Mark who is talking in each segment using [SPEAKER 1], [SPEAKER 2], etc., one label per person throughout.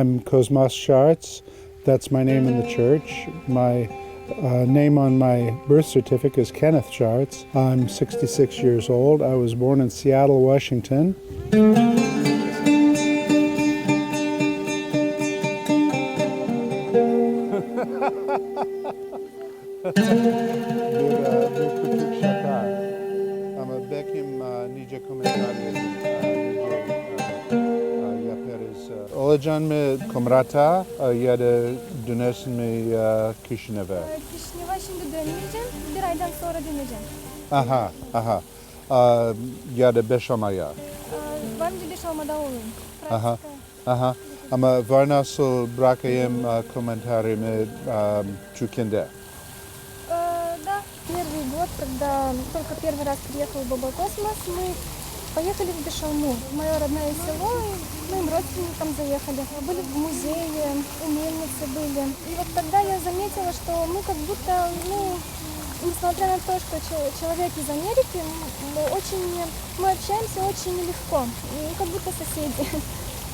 [SPEAKER 1] I'm Cosmas Shartz. That's my name in the church. My name on my birth certificate is Kenneth Shartz. I'm 66 years old. I was born in Seattle, Washington. Olacağım Comrat'a ya da dönersin mi Kişinev'e?
[SPEAKER 2] Kişinev'e şimdi dönmeyeceğim. Bir aydan sonra döneceğim.
[SPEAKER 1] Aha. Ya da 5 olmaya.
[SPEAKER 2] Var mı 5 olmadan olur?
[SPEAKER 1] Aha. Ama var nasıl bırakayım комментариями Чукинде?
[SPEAKER 2] Да, первый год, когда только первый раз приехал Баба Космос, мы поехали в Бешалму, в мое родное село, и моим родственникам заехали. Были в музее, у мельницы были. И вот тогда я заметила, что мы как будто, несмотря на то, что человек из Америки, мы общаемся очень легко, как будто соседи.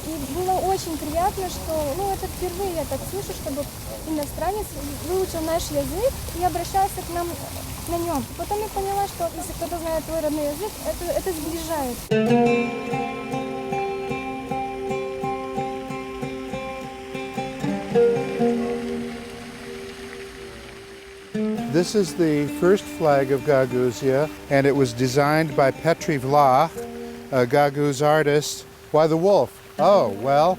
[SPEAKER 2] И было очень приятно, что это впервые я так слышу, чтобы иностранец выучил наш язык и обращался к нам на нем. Потом я поняла, что если кто-то знает твой родной язык, это сближает.
[SPEAKER 1] This is the first flag of Găgăuzia, and it was designed by Petri Vlach, a Găgăuz artist. Why the wolf? Oh, well,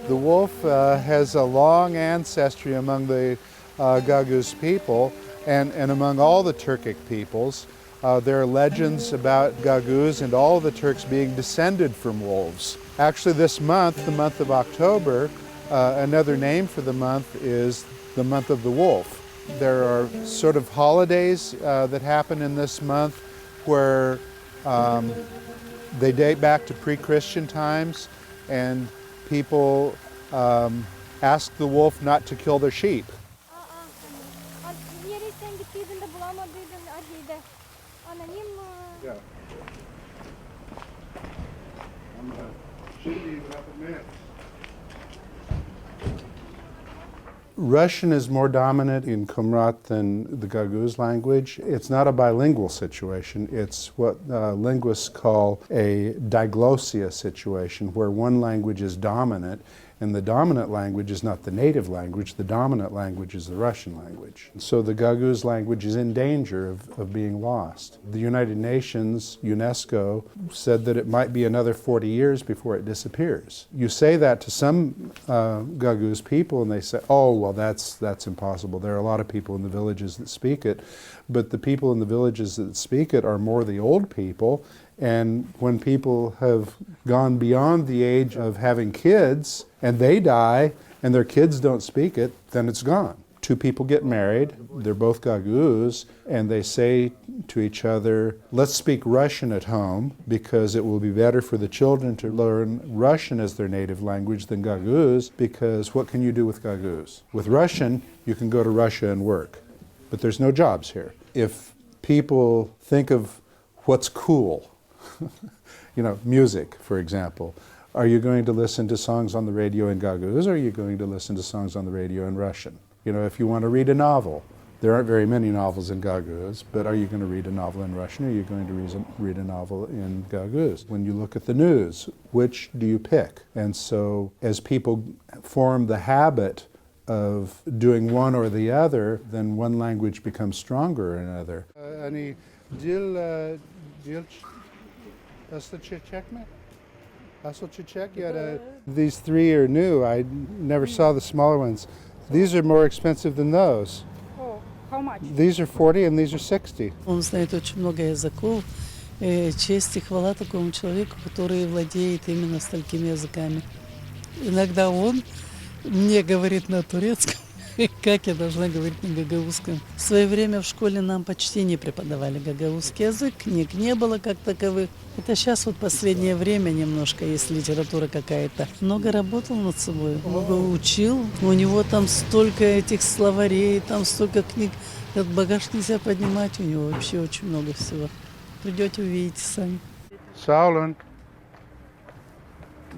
[SPEAKER 1] the wolf has a long ancestry among the Găgăuz people and among all the Turkic peoples. There are legends about Găgăuz and all the Turks being descended from wolves. Actually, this month, the month of October, another name for the month is the month of the wolf. There are sort of holidays that happen in this month where they date back to pre-Christian times, and people ask the wolf not to kill their sheep. Russian is more dominant in Comrat than the Găgăuz language. It's not a bilingual situation. It's what linguists call a diglossia situation, where one language is dominant, and the dominant language is not the native language. The dominant language is the Russian language. So the Găgăuz language is in danger of being lost. The United Nations, UNESCO, said that it might be another 40 years before it disappears. You say that to some Găgăuz people and they say, oh, well, that's impossible. There are a lot of people in the villages that speak it, but the people in the villages that speak it are more the old people. And when people have gone beyond the age of having kids and they die and their kids don't speak it, then it's gone. Two people get married, they're both Găgăuz, and they say to each other, let's speak Russian at home because it will be better for the children to learn Russian as their native language than Găgăuz, because what can you do with Găgăuz? With Russian, you can go to Russia and work, but there's no jobs here. If people think of what's cool, music, for example. Are you going to listen to songs on the radio in Găgăuz, or are you going to listen to songs on the radio in Russian? If you want to read a novel, there aren't very many novels in Găgăuz, but are you going to read a novel in Russian, or are you going to read a novel in Găgăuz? When you look at the news, which do you pick? And so as people form the habit of doing one or the other, then one language becomes stronger in another. These three are new. I never saw the smaller ones. These are more expensive than those.
[SPEAKER 3] Oh, how much?
[SPEAKER 1] These are 40 and these are 60.
[SPEAKER 4] Он знает очень много языков. Честь и хвала такому человеку, который владеет именно столькими языками. Иногда он мне говорит на турецком, как я должна говорить на гăgăузском. В свое время в школе нам почти не преподавали гăgăузский язык, книг не было как таковых. Это сейчас вот последнее время немножко есть литература какая-то. Много работал над собой, много учил. У него там столько этих словарей, там столько книг. Этот багаж нельзя поднимать, у него вообще очень много всего. Придете, увидите сами.
[SPEAKER 1] Saulun.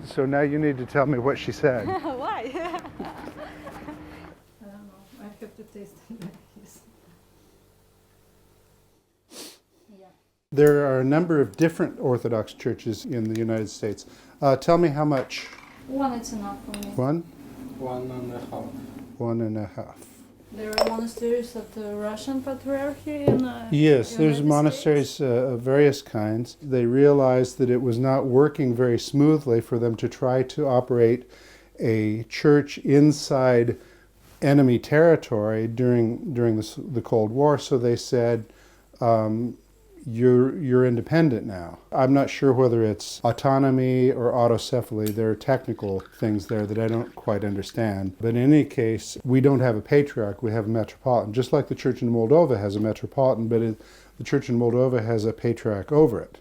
[SPEAKER 1] So now you need to tell me what she said.
[SPEAKER 2] Why?
[SPEAKER 4] I don't know. I have to taste it.
[SPEAKER 1] There are a number of different Orthodox churches in the United States. Tell me how much?
[SPEAKER 4] One is enough for me.
[SPEAKER 1] One?
[SPEAKER 3] 1.5.
[SPEAKER 1] 1.5.
[SPEAKER 4] There are monasteries of the Russian Patriarchy in
[SPEAKER 1] Yes, there's
[SPEAKER 4] United
[SPEAKER 1] monasteries of various kinds. They realized that it was not working very smoothly for them to try to operate a church inside enemy territory during the Cold War, so they said, you're independent now. I'm not sure whether it's autonomy or autocephaly. There are technical things there that I don't quite understand. But in any case, we don't have a patriarch, we have a metropolitan. Just like the church in Moldova has a metropolitan, but the church in Moldova has a patriarch over it.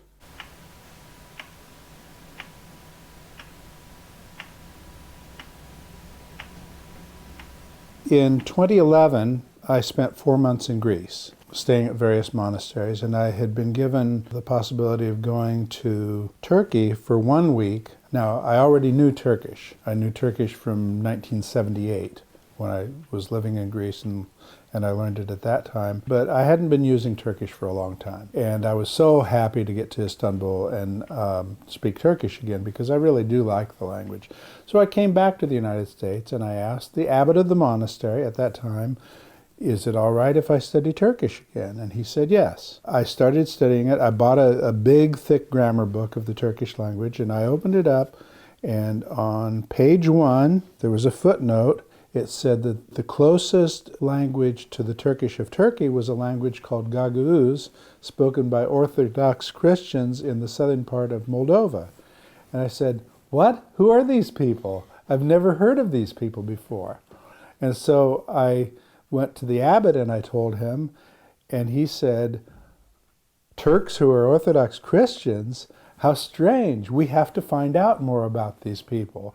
[SPEAKER 1] In 2011, I spent 4 months in Greece, staying at various monasteries, and I had been given the possibility of going to Turkey for 1 week. Now, I already knew Turkish. I knew Turkish from 1978 when I was living in Greece, and I learned it at that time. But I hadn't been using Turkish for a long time. And I was so happy to get to Istanbul and speak Turkish again, because I really do like the language. So I came back to the United States, and I asked the abbot of the monastery at that time, is it all right if I study Turkish again? And he said yes. I started studying it. I bought a big, thick grammar book of the Turkish language, and I opened it up, and on page 1, there was a footnote. It said that the closest language to the Turkish of Turkey was a language called găgăuză, spoken by Orthodox Christians in the southern part of Moldova. And I said, what? Who are these people? I've never heard of these people before. And so I went to the abbot and I told him, and he said, Turks who are Orthodox Christians? How strange. We have to find out more about these people.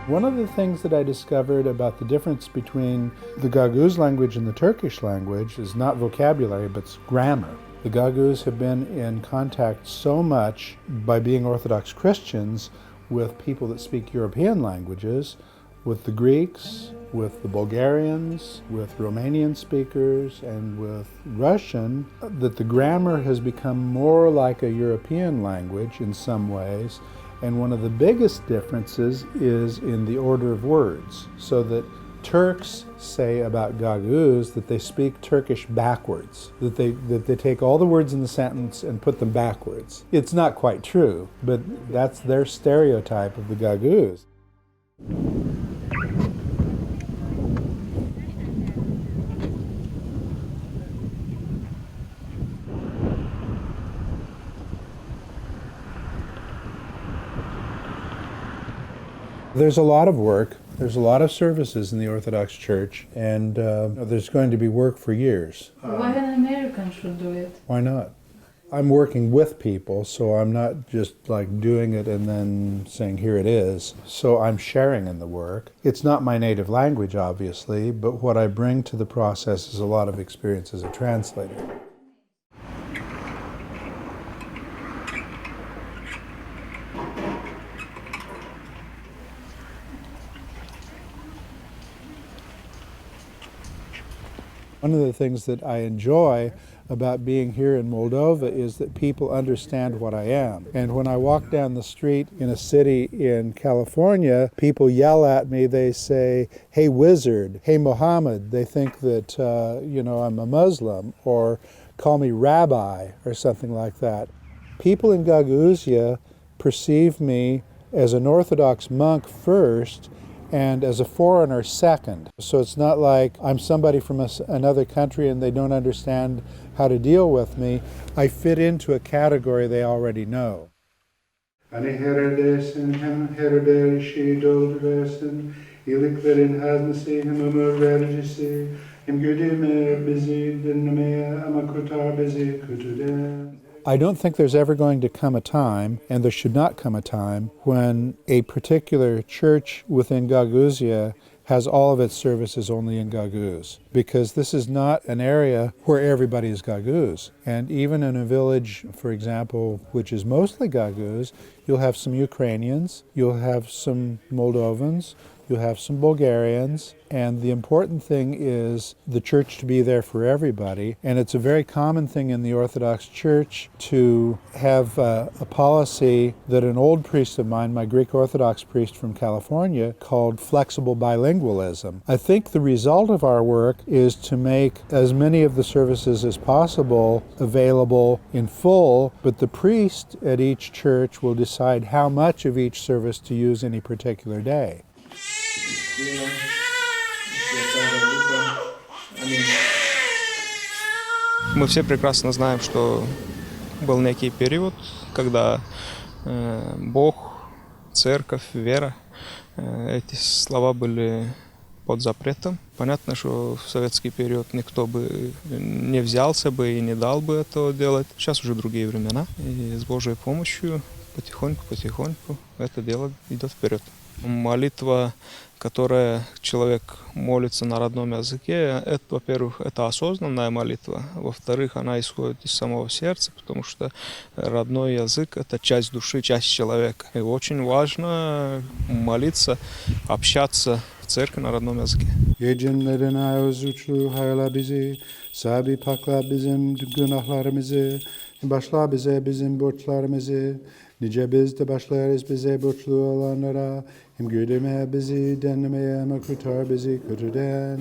[SPEAKER 1] One of the things that I discovered about the difference between the găgăuză language and the Turkish language is not vocabulary, but it's grammar. The găgăuză have been in contact so much by being Orthodox Christians with people that speak European languages, with the Greeks, with the Bulgarians, with Romanian speakers, and with Russian, that the grammar has become more like a European language in some ways. And one of the biggest differences is in the order of words, so that Turks say about găgăuză that they speak Turkish backwards, that they take all the words in the sentence and put them backwards. It's not quite true, but that's their stereotype of the găgăuză. There's a lot of work, there's a lot of services in the Orthodox Church, and there's going to be work for years.
[SPEAKER 4] Why an American should do it?
[SPEAKER 1] Why not? I'm working with people, so I'm not just like doing it and then saying, here it is. So I'm sharing in the work. It's not my native language, obviously, but what I bring to the process is a lot of experience as a translator. One of the things that I enjoy about being here in Moldova is that people understand what I am. And when I walk down the street in a city in California, people yell at me, they say, hey wizard, hey Mohammed. They think that, I'm a Muslim, or call me rabbi, or something like that. People in Găgăuza perceive me as an Orthodox monk first, and as a foreigner second. So it's not like I'm somebody from another country and they don't understand how to deal with me. I fit into a category they already know. I don't think there's ever going to come a time, and there should not come a time, when a particular church within Găgăuzia has all of its services only in găgăuză, because this is not an area where everybody is găgăuză. And even in a village, for example, which is mostly găgăuză, you'll have some Ukrainians, you'll have some Moldovans, you'll have some Bulgarians, and the important thing is the church to be there for everybody. And it's a very common thing in the Orthodox Church to have a policy that an old priest of mine, my Greek Orthodox priest from California, called flexible bilingualism. I think the result of our work is to make as many of the services as possible available in full, but the priest at each church will decide how much of each service to use any particular day.
[SPEAKER 3] Мы все прекрасно знаем, что был некий период, когда Бог, церковь, вера, эти слова были под запретом. Понятно, что в советский период никто бы не взялся бы и не дал бы этого делать. Сейчас уже другие времена, и с Божьей помощью потихоньку это дело идет вперед. Молитва, которая человек молится на родном языке, это, во-первых, это осознанная молитва, во-вторых, она исходит из самого сердца, потому что родной язык – это часть души, часть человека. И очень важно молиться, общаться в церкви на родном языке.
[SPEAKER 1] Nice biz de başlarız bize borçlu olanlara, hem güdeme bizi denmeye ama kurtar bizi kötüden.